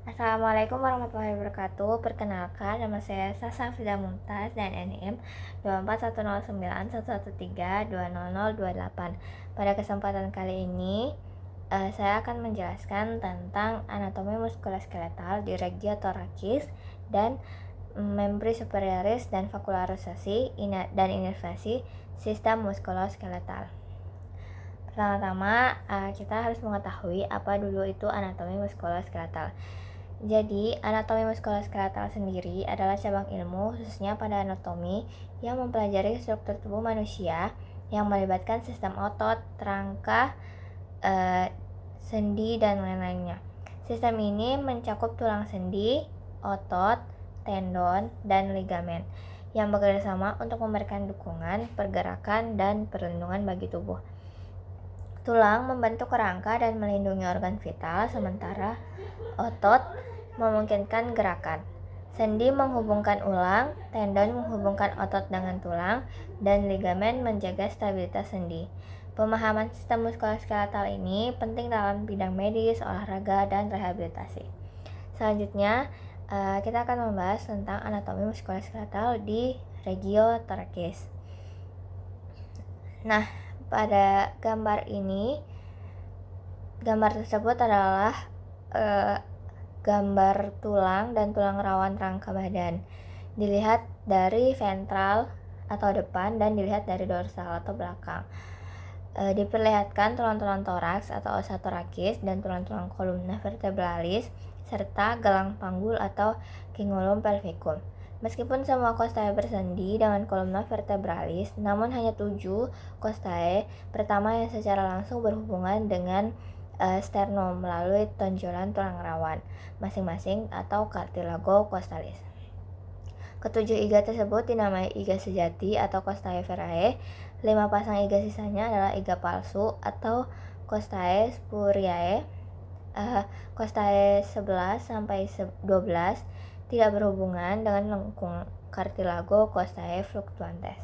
Assalamualaikum warahmatullahi wabarakatuh. Perkenalkan, nama saya Sasa Fida Mumtaz dan NIM 2410911320028. Pada kesempatan kali ini, saya akan menjelaskan tentang anatomi muskuloskeletal di regio thoracis dan membri superioris dan vakularisasi dan inervasi sistem muskuloskeletal. Pertama-tama, kita harus mengetahui apa dulu itu anatomi muskuloskeletal. Jadi, anatomi muskuloskeletal sendiri adalah cabang ilmu khususnya pada anatomi yang mempelajari struktur tubuh manusia yang melibatkan sistem otot, rangka, sendi, dan lain-lainnya. Sistem ini mencakup tulang sendi, otot, tendon, dan ligamen yang bekerja sama untuk memberikan dukungan, pergerakan, dan perlindungan bagi tubuh. Tulang membentuk kerangka dan melindungi organ vital, sementara otot memungkinkan gerakan. Sendi menghubungkan ulang, tendon menghubungkan otot dengan tulang, dan ligamen menjaga stabilitas sendi. Pemahaman sistem muskuloskeletal ini penting dalam bidang medis, olahraga, dan rehabilitasi. Selanjutnya, kita akan membahas tentang anatomi muskuloskeletal di regio thoracis. Nah, pada gambar tersebut adalah gambar tulang dan tulang rawan rangka badan. Dilihat dari ventral atau depan dan dilihat dari dorsal atau belakang. Diperlihatkan tulang-tulang toraks atau osa thoracis dan tulang-tulang kolumna vertebralis serta gelang panggul atau cingulum pelvicum. Meskipun semua costae bersendi dengan kolumna vertebralis, namun hanya 7 costae pertama yang secara langsung berhubungan dengan sternum melalui tonjolan tulang rawan masing-masing atau cartilago costalis. Ketujuh iga tersebut dinamai iga sejati atau costae verae. 5 pasang iga sisanya adalah iga palsu atau costae spuriae. Costae 11 sampai 12 tidak berhubungan dengan lengkung cartilago costae fluctuantes.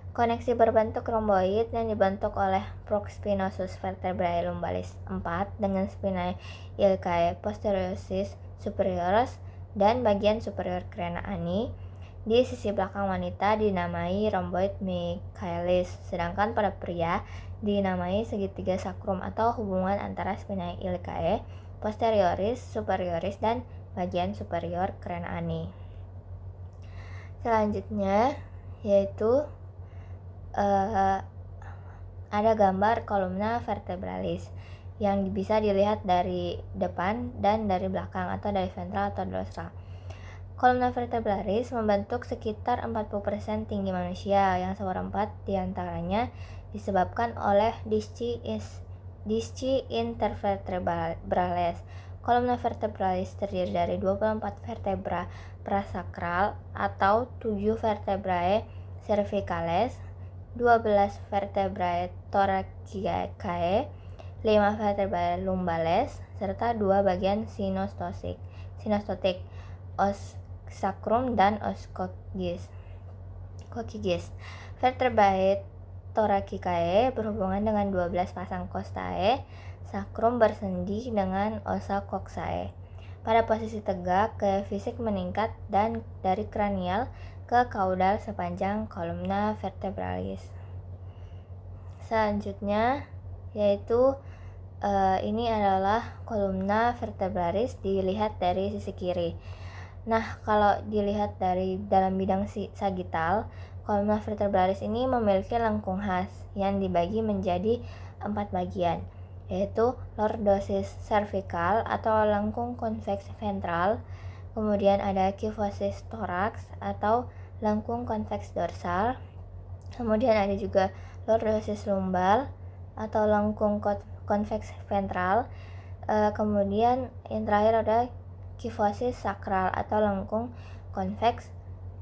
Koneksi berbentuk romboid yang dibentuk oleh prospinosus vertebrae lumbalis 4 dengan spinae iliacae posterioris superioris dan bagian superior crena ani di sisi belakang wanita dinamai romboid Michaelis, sedangkan pada pria dinamai segitiga sacrum atau hubungan antara spinae iliacae posterioris superioris dan bagian superior crena ani. Selanjutnya yaitu ada gambar kolumna vertebralis yang bisa dilihat dari depan dan dari belakang atau dari ventral atau dorsal. Kolumna vertebralis membentuk sekitar 40% tinggi manusia, yang seperempat diantaranya disebabkan oleh disci intervertebrales. Kolumna vertebralis terdiri dari 24 vertebra prasakral atau 7 vertebrae cervicales, 12 vertebrae thoracicae, 5 vertebrae lumbales, serta 2 bagian sinostotik, os sacrum dan os coccygis. Vertebrae thoracicae berhubungan dengan 12 pasang costae, sacrum bersendi dengan osa coccae. Pada posisi tegak, gaya fisik meningkat dan dari kranial ke kaudal sepanjang kolumna vertebralis. Selanjutnya yaitu ini adalah kolumna vertebralis dilihat dari sisi kiri. Nah, kalau dilihat dari dalam bidang sagital, kolumna vertebralis ini memiliki lengkung khas yang dibagi menjadi 4 bagian, yaitu lordosis cervical atau lengkung konveks ventral, kemudian ada kyphosis thorax atau lengkung konveks dorsal, kemudian ada juga lordosis lumbal atau lengkung konveks ventral, kemudian yang terakhir ada kyphosis sakral atau lengkung konveks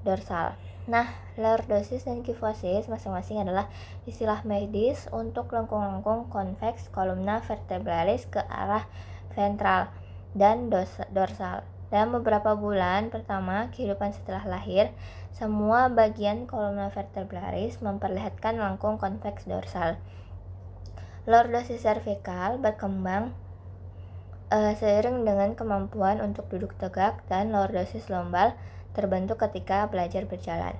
dorsal. Nah, lordosis dan kyphosis masing-masing adalah istilah medis untuk lengkung-lengkung konveks kolumna vertebralis ke arah ventral dan dorsal. Dalam beberapa bulan pertama kehidupan setelah lahir, semua bagian kolumna vertebralis memperlihatkan lengkung konveks dorsal. Lordosis cervical berkembang seiring dengan kemampuan untuk duduk tegak dan lordosis lombal terbentuk ketika belajar berjalan.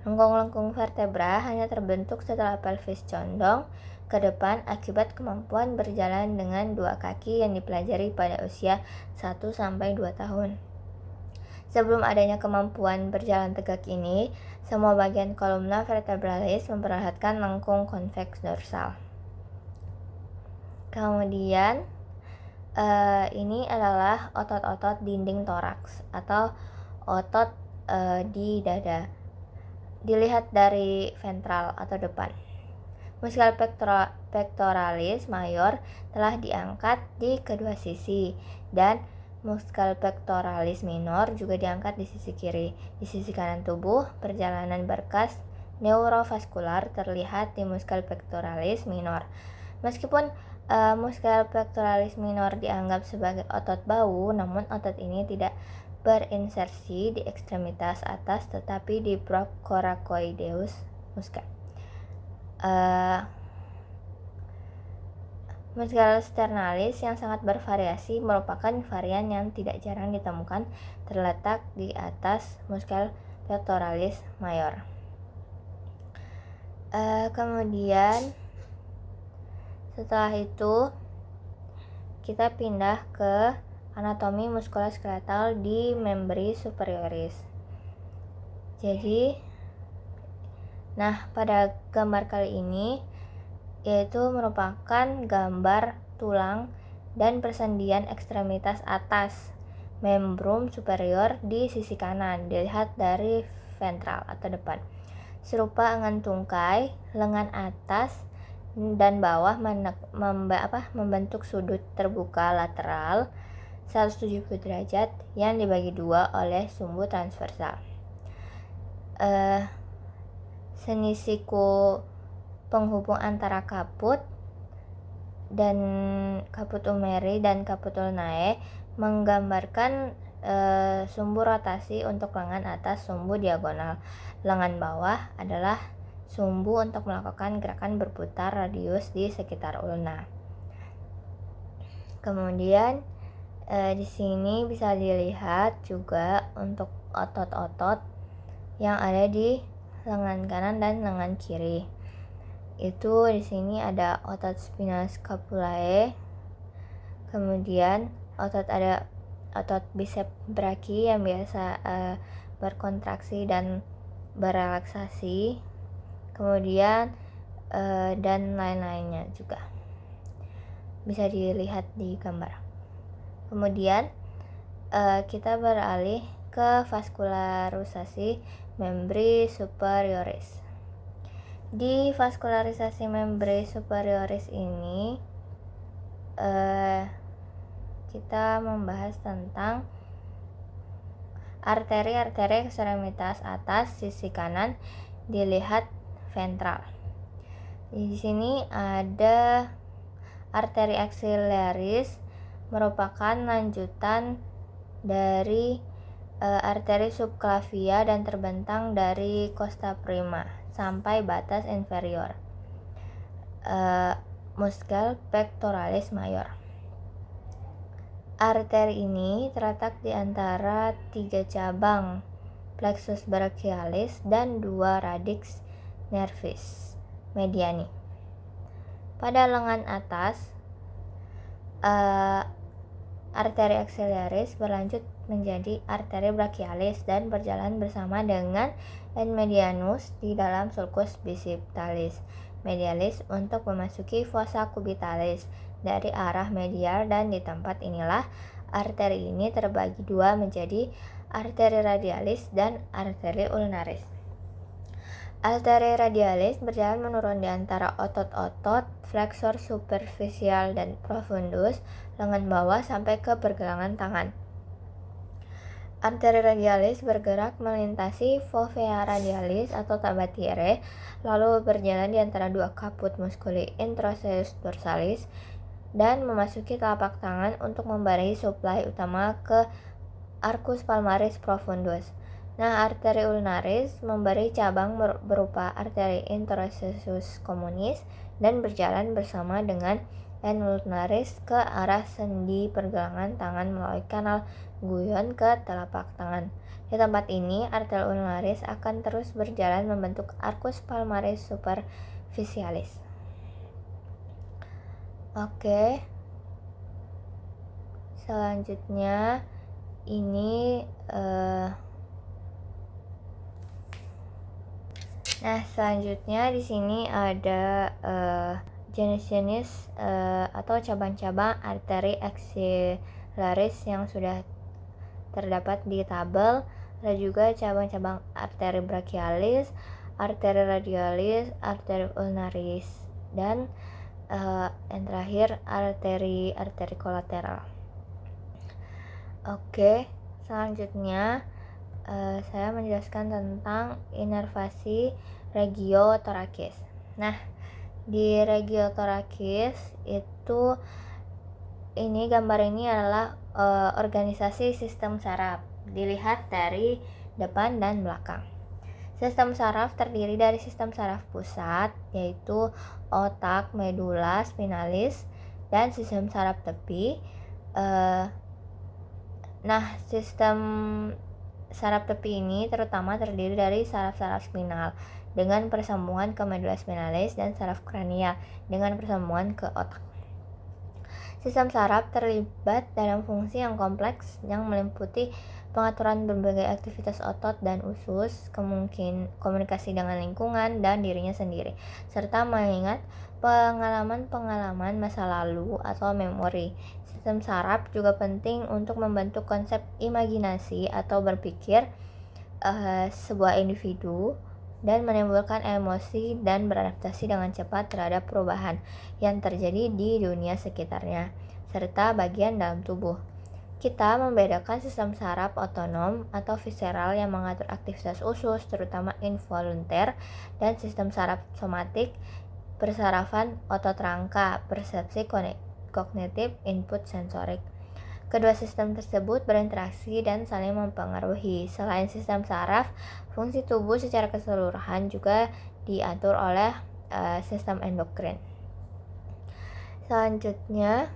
Lengkung-lengkung vertebra hanya terbentuk setelah pelvis condong ke depan akibat kemampuan berjalan dengan dua kaki yang dipelajari pada usia 1-2 tahun. Sebelum adanya kemampuan berjalan tegak ini, semua bagian kolumna vertebralis memperlihatkan lengkung konveks dorsal. Kemudian, ini adalah otot-otot dinding toraks atau otot di dada. Dilihat dari ventral atau depan. Muskel pectoralis mayor telah diangkat di kedua sisi dan muskel pectoralis minor juga diangkat di sisi kiri. Di sisi kanan tubuh, perjalanan berkas neurovaskular terlihat di muskel pectoralis minor. Meskipun muskel pectoralis minor dianggap sebagai otot bau, namun otot ini tidak berinsersi di ekstremitas atas tetapi di procoracoideus muskel. Muskel sternalis yang sangat bervariasi merupakan varian yang tidak jarang ditemukan terletak di atas muskel pectoralis mayor. Kemudian setelah itu kita pindah ke anatomi muskuloskeletal di membri superioris. Jadi, pada gambar kali ini yaitu merupakan gambar tulang dan persendian ekstremitas atas membrum superior di sisi kanan, dilihat dari ventral atau depan. Serupa dengan tungkai, lengan atas dan bawah membentuk sudut terbuka lateral 170 derajat yang dibagi dua oleh sumbu transversal. Seni siku penghubung antara kaput dan kaput umeri dan kaput ulnae menggambarkan sumbu rotasi untuk lengan atas, sumbu diagonal. Lengan bawah adalah sumbu untuk melakukan gerakan berputar radius di sekitar ulna. Kemudian di sini bisa dilihat juga untuk otot-otot yang ada di lengan kanan dan lengan kiri. Itu di sini ada otot spina scapulae. Kemudian ada otot bicep brachii yang biasa berkontraksi dan berelaksasi. Kemudian dan lain-lainnya juga bisa dilihat di gambar. Kemudian kita beralih ke vaskularisasi membri superioris. Di vaskularisasi membri superioris ini kita membahas tentang arteri-arteri ekstremitas atas sisi kanan dilihat ventral. Di sini ada arteri axillaris merupakan lanjutan dari arteri subclavia dan terbentang dari costa prima sampai batas inferior muskel pectoralis mayor. Arteri ini terletak di antara 3 cabang plexus brachialis dan 2 radix nervis mediani. Pada lengan atas, arteri axillaris berlanjut menjadi arteri brachialis dan berjalan bersama dengan end medianus di dalam sulcus bicipitalis medialis untuk memasuki fossa cubitalis dari arah medial, dan di tempat inilah arteri ini terbagi dua menjadi arteri radialis dan arteri ulnaris. Arteri radialis berjalan menurun di antara otot-otot flexor superficial dan profundus lengan bawah sampai ke pergelangan tangan. Arteri radialis bergerak melintasi fovea radialis atau tabatiere, lalu berjalan di antara dua kaput musculi introosseus dorsalis dan memasuki telapak tangan untuk memberi suplai utama ke arcus palmaris profundus. Arteri ulnaris memberi cabang berupa arteri introosseus communis dan berjalan bersama dengan dan ulnaris ke arah sendi pergelangan tangan melalui kanal guyon ke telapak tangan. Di tempat ini, arter ulnaris akan terus berjalan membentuk arcus palmaris superficialis. Oke. Selanjutnya ini selanjutnya di sini ada jenis-jenis atau cabang-cabang arteri axillaris yang sudah terdapat di tabel. Ada juga cabang-cabang arteri brachialis, arteri radialis, arteri ulnaris, dan yang terakhir arteri kolateral. Oke, selanjutnya saya menjelaskan tentang inervasi regiotorakis. Nah, di regiotorakis itu gambar ini adalah organisasi sistem saraf. Dilihat dari depan dan belakang. Sistem saraf terdiri dari sistem saraf pusat, yaitu otak, medula spinalis, dan sistem saraf tepi. Sistem saraf tepi ini terutama terdiri dari saraf-saraf spinal dengan persambungan ke medula spinalis dan saraf kranial dengan persambungan ke otak. Sistem saraf terlibat dalam fungsi yang kompleks yang meliputi pengaturan berbagai aktivitas otot dan usus, komunikasi dengan lingkungan dan dirinya sendiri, serta mengingat pengalaman-pengalaman masa lalu atau memori. Sistem saraf juga penting untuk membentuk konsep imajinasi atau berpikir sebuah individu dan menimbulkan emosi dan beradaptasi dengan cepat terhadap perubahan yang terjadi di dunia sekitarnya, serta bagian dalam tubuh. Kita membedakan sistem saraf otonom atau visceral yang mengatur aktivitas usus, terutama involunter, dan sistem saraf somatik, persarafan otot rangka, persepsi kognitif, input sensorik. Kedua sistem tersebut berinteraksi dan saling mempengaruhi. Selain sistem saraf, fungsi tubuh secara keseluruhan juga diatur oleh sistem endokrin. Selanjutnya,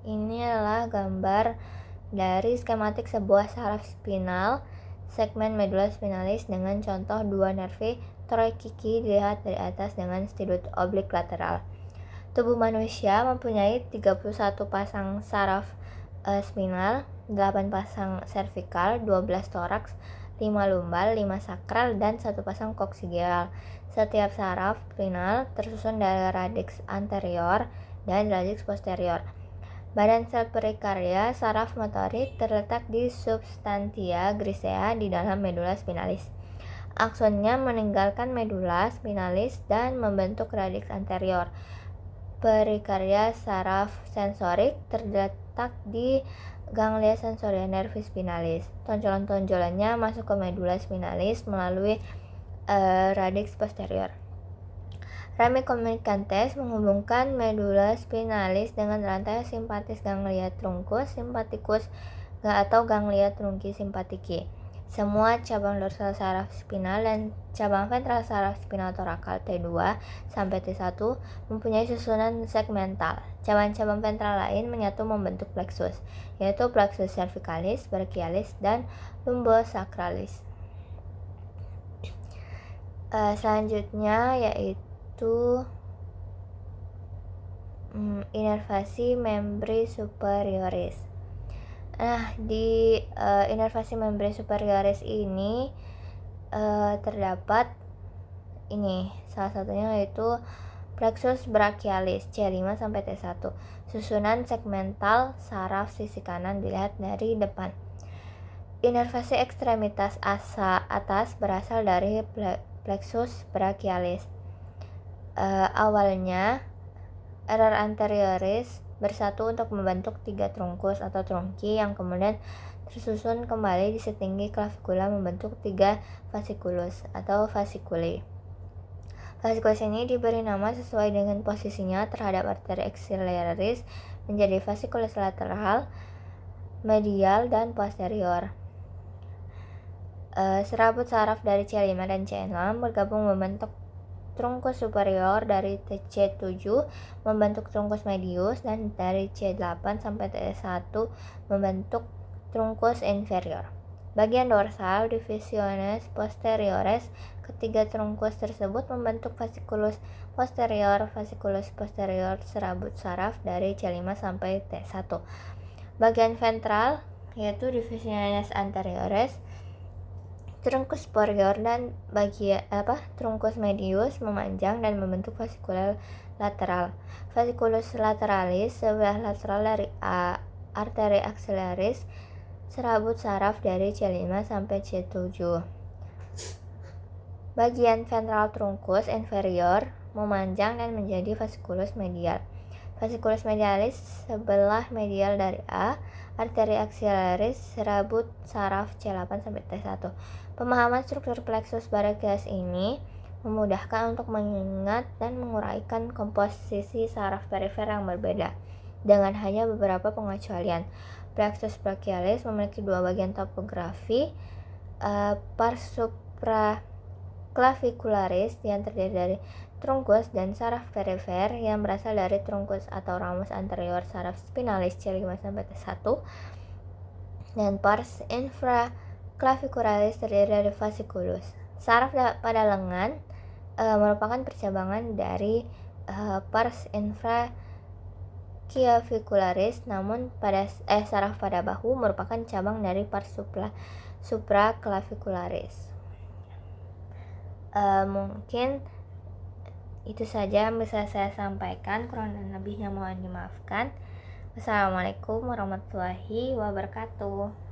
ini adalah gambar dari skematik sebuah saraf spinal segmen medula spinalis dengan contoh dua nervi thoracici dilihat dari atas dengan studut oblik lateral. Tubuh manusia mempunyai 31 pasang saraf spinal, 8 pasang cervical, 12 toraks, 5 lumbal, 5 sakral, dan 1 pasang koksigeal. Setiap saraf spinal tersusun dari radix anterior dan radix posterior. Badan sel perikardia saraf motorik terletak di substantia grisea di dalam medula spinalis. Aksonnya meninggalkan medula spinalis dan membentuk radix anterior. Perikardia saraf sensorik terletak di ganglia sensoria nervis spinalis. Tonjolan-tonjolannya masuk ke medula spinalis melalui radix posterior. Rami communicantes menghubungkan medula spinalis dengan rantai simpatis ganglia truncus simpaticus atau ganglia trunci simpatiki. Semua cabang dorsal saraf spinal dan cabang ventral saraf spinal torakal T2 sampai T1 mempunyai susunan segmental. Cabang-cabang ventral lain menyatu membentuk plexus, yaitu plexus cervicalis, brachialis, dan lumbosacralis. Selanjutnya yaitu inervasi membri superioris. Di inervasi membri superioris ini terdapat salah satunya yaitu plexus brachialis C5 sampai T1. Susunan segmental saraf sisi kanan dilihat dari depan. Inervasi ekstremitas atas berasal dari plexus brachialis. Awalnya erer anterioris bersatu untuk membentuk 3 trunkus atau trunki yang kemudian tersusun kembali di setinggi clavikula membentuk 3 fasciculus atau fasciculi. Fasciculus ini diberi nama sesuai dengan posisinya terhadap arteri axillaris menjadi fasciculus lateral, medial, dan posterior. Serabut saraf dari C5 dan C6 bergabung membentuk trunkus superior dari C7 membentuk trunkus medius, dan dari C8 sampai T1 membentuk trunkus inferior. Bagian dorsal divisiones posteriores, ketiga trunkus tersebut membentuk fasciculus posterior serabut saraf dari C5 sampai T1. Bagian ventral yaitu divisiones anteriores, trunkus superior dan trunkus medius memanjang dan membentuk fasciculus lateral. Fasciculus lateralis sebelah lateral dari arteri axillaris serabut saraf dari C5 sampai C7. Bagian ventral trunkus inferior memanjang dan menjadi fasciculus medial. Fasciculus medialis sebelah medial dari arteri axillaris serabut saraf C8 sampai T1. Pemahaman struktur plexus brachialis ini memudahkan untuk mengingat dan menguraikan komposisi saraf perifer yang berbeda, dengan hanya beberapa pengecualian. Plexus brachialis memiliki dua bagian topografi, pars supraclavicularis yang terdiri dari trunkus dan saraf perifer yang berasal dari trunkus atau ramus anterior saraf spinalis C5 sampai T1, dan pars infraclavicularis terdiri dari fasciculus. Saraf pada lengan merupakan percabangan dari pars infraclavicularis, namun saraf pada bahu merupakan cabang dari pars supraclavicularis. Mungkin itu saja yang bisa saya sampaikan, kurang dan lebihnya mohon dimaafkan. Wassalamualaikum warahmatullahi wabarakatuh.